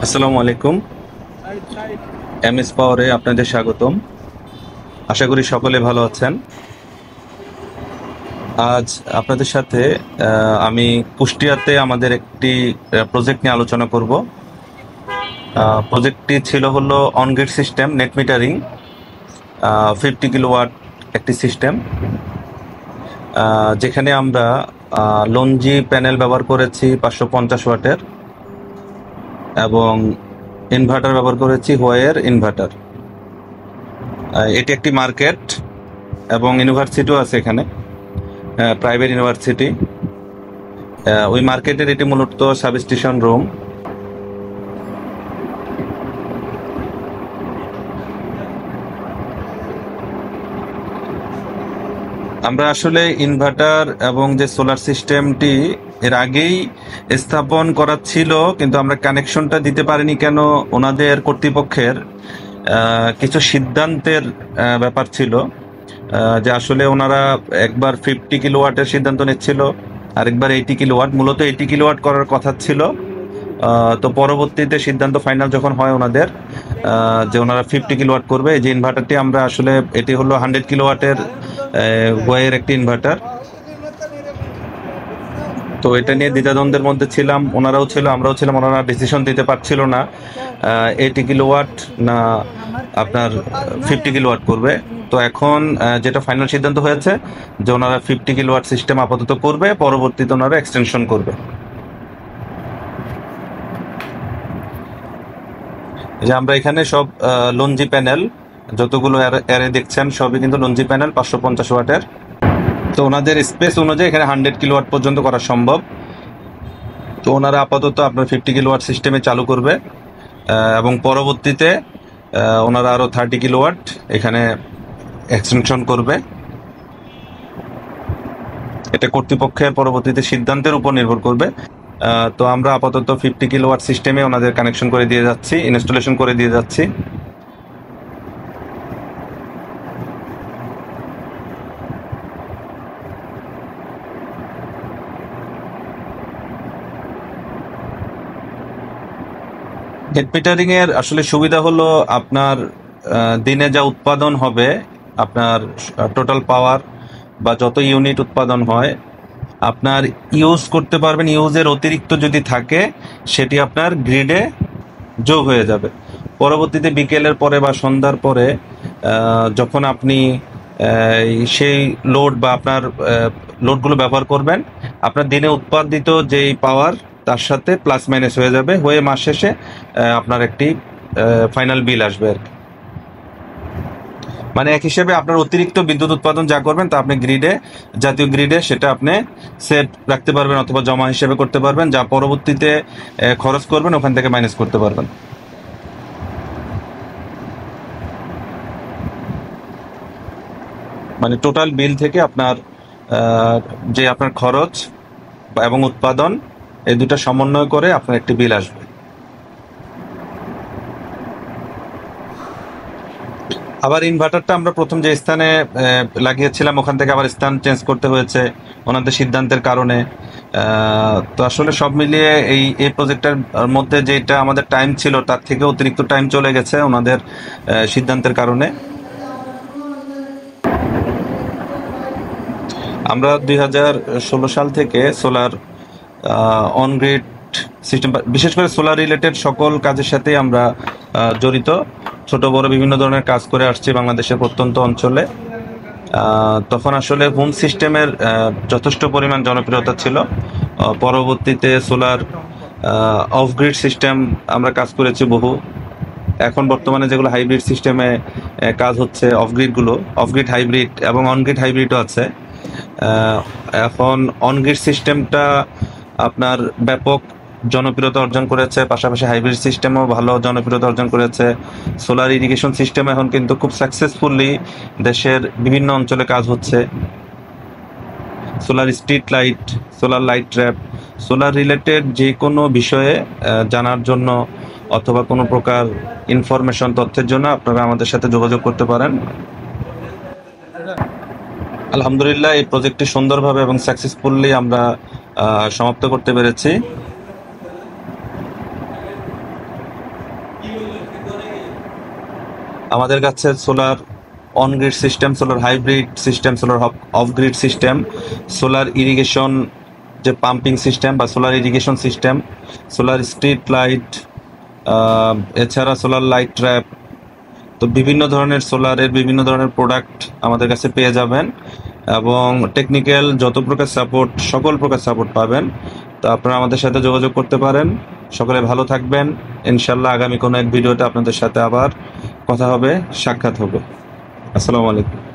আসসালামু আলাইকুম। এমএস পাওয়ারে আপনাদের স্বাগতম। আশা করি সকলে ভালো আছেন। আজ আপনাদের সাথে আমি কুষ্টিয়াতে আমাদের একটি প্রজেক্ট নিয়ে আলোচনা করব। প্রজেক্টটি ছিল হলো on-grid system net metering, 50 kilowatt একটি সিস্টেম, যেখানে আমরা লঞ্জি প্যানেল ব্যবহার করেছি 550 ওয়াটের এবং ইনভার্টার ব্যবহার করেছি হোয়ের ইনভার্টার। এটি একটি মার্কেট এবং ইউনিভার্সিটিও আছে এখানে, প্রাইভেট ইউনিভার্সিটি। ওই মার্কেটের এটি মূলত সাবস্টেশন রুম। আমরা আসলে ইনভার্টার এবং যে সোলার সিস্টেমটি এর আগেই স্থাপন করা ছিল, কিন্তু আমরা কানেকশনটা দিতে পারিনি কেন, ওনাদের কর্তৃপক্ষের কিছু সিদ্ধান্তের ব্যাপার ছিল। যে আসলে ওনারা একবার 50 কিলোওয়াটের সিদ্ধান্ত নিচ্ছিল, আরেকবার 80 কিলোওয়াট। মূলত 80 কিলোওয়াট করার কথা ছিল। তো পরবর্তীতে সিদ্ধান্ত ফাইনাল যখন হয় ওনাদের, যে ওনারা 50 কিলোওয়াট করবে। এই যে ইনভার্টারটি আমরা আসলে, এটি হলো 100 কিলোওয়াটের ওয়ের একটি ইনভার্টার। তো এটা নিয়ে দ্বিধাদ্বন্দ্বের মধ্যে ছিলাম, ওনারাও ছিল, আমরাও ছিলাম। ওনারা ডিসিশন দিতে পারছিল না 80 কিলোওয়াট না আপনার 50 কিলোওয়াট করবে। তো এখন যেটা ফাইনাল সিদ্ধান্ত হয়েছে যে ওনারা 50 কিলোওয়াট সিস্টেম আপাতত করবে, পরবর্তীতে ওনারা এক্সটেনশন করবে। যে আমরা এখানে সব লঞ্জি প্যানেল, যতগুলো অ্যারে দেখছেন সবই কিন্তু লঞ্জি প্যানেল 550 ওয়াটের। তো ওনাদের স্পেস অনুযায়ী এখানে 100 কিলোওয়াট পর্যন্ত করা সম্ভব। তো ওনারা আপাতত আপনার 50 কিলোওয়াট সিস্টেমে চালু করবে এবং পরবর্তীতে ওনারা আরো 30 কিলোওয়াট এখানে এক্সটেনশন করবে। এটা কর্তৃপক্ষের পরবর্তীতে সিদ্ধান্তের উপর নির্ভর করবে। তো আমরা আপাতত 50 কিলোওয়াট সিস্টেমে ওনাদের কানেকশন করে দিয়ে যাচ্ছি, ইনস্টলেশন করে দিয়ে যাচ্ছি। নেট মিটারিং এর আসলে সুবিধা হলো আপনার দিনে যা উৎপাদন হবে, আপনার টোটাল পাওয়ার বা যত ইউনিট উৎপাদন হয় আপনার ইউজ করতে পারবেন। ইউজের অতিরিক্ত যদি থাকে সেটি আপনার গ্রিডে যোগ হয়ে যাবে। পরবর্তীতে বিকেলের পরে বা সন্ধ্যার পরে যখন আপনি সেই লোড বা আপনার লোডগুলো ব্যবহার করবেন, আপনার দিনে উৎপাদিত যেই পাওয়ার তার সাথে প্লাস মাইনাস হয়ে যাবে, হয়ে মাস শেষে আপনার একটি ফাইনাল বিল আসবে আর কি। মানে এক হিসেবে আপনার অতিরিক্ত বিদ্যুৎ উৎপাদন যা করবেন তা আপনি গ্রিডে, জাতীয় গ্রিডে সেটা আপনি সেভ রাখতে পারবেন অথবা জমা হিসেবে করতে পারবেন, যা পরবর্তীতে খরচ করবেন ওখান থেকে মাইনাস করতে পারবেন। মানে টোটাল বিল থেকে আপনার যে আপনার খরচ এবং উৎপাদন, এই দুটো সমন্বয় করে আপনার একটি বিল আসবে। আবার ইনভার্টারটা আমরা প্রথম যে স্থানে লাগিয়েছিলাম ওখান থেকে আবার স্থান চেঞ্জ করতে হয়েছে ওনাদের সিদ্ধান্তের কারণে। তো আসলে সব মিলিয়ে এই প্রজেক্টের মধ্যে যেটা আমাদের টাইম ছিল তার থেকে অতিরিক্ত টাইম চলে গেছে ওনাদের সিদ্ধান্তের কারণে। আমরা 2016 সাল থেকে সোলার অনগ্রিড সিস্টেম, বিশেষ করে সোলার রিলেটেড সকল কাজের সাথে আমরা জড়িত। ছোট বড় বিভিন্ন ধরনের কাজ করে আসছি বাংলাদেশের প্রত্যন্ত অঞ্চলে। তখন আসলে হোম সিস্টেমের যথেষ্ট পরিমাণ জনপ্রিয়তা ছিল। পরবর্তীতে সোলার অফ গ্রিড সিস্টেম আমরা কাজ করেছি বহু। এখন বর্তমানে যেগুলো হাইব্রিড সিস্টেমে কাজ হচ্ছে, অফ গ্রিড হাইব্রিড এবং অনগ্রিড হাইব্রিডও আছে। এখন অনগ্রিড সিস্টেমটা আপনার ব্যাপক জনপ্রিয়তা অর্জন করেছে, পাশাপাশি হাইব্রিড সিস্টেমও ভালো জনপ্রিয়তা অর্জন করেছে। সোলার ইরিগেশন সিস্টেম এখন কিন্তু খুব সাকসেসফুলি দেশের বিভিন্ন অঞ্চলে কাজ হচ্ছে। Solar street light, solar light trap, solar related যে কোনো বিষয়ে জানার জন্য অথবা কোনো প্রকার ইনফরমেশন তথ্যের জন্য আপনারা আমাদের সাথে যোগাযোগ করতে পারেন। আলহামদুলিল্লাহ এই প্রজেক্টটি সুন্দরভাবে এবং সাকসেসফুলি আমরা সমাপ্ত করতে পেরেছি। আমাদের কাছে solar on grid system, solar hybrid system, solar of grid system, solar irrigation যে পাম্পিং সিস্টেম বা solar irrigation system, solar street light, এছাড়া সোলার লাইট ট্র্যাপ, তো বিভিন্ন ধরনের সোলারের বিভিন্ন ধরনের প্রোডাক্ট আমাদের কাছে পেয়ে যাবেন এবং টেকনিক্যাল যত প্রকার সাপোর্ট, সকল প্রকার সাপোর্ট পাবেন। তো আপনারা আমাদের সাথে যোগাযোগ করতে পারেন। সকলে ভালো থাকবেন। ইনশাল্লাহ আগামী কোনো এক ভিডিওতে আপনাদের সাথে আবার কথা হবে, সাক্ষাৎ হবে। আসসালামু আলাইকুম।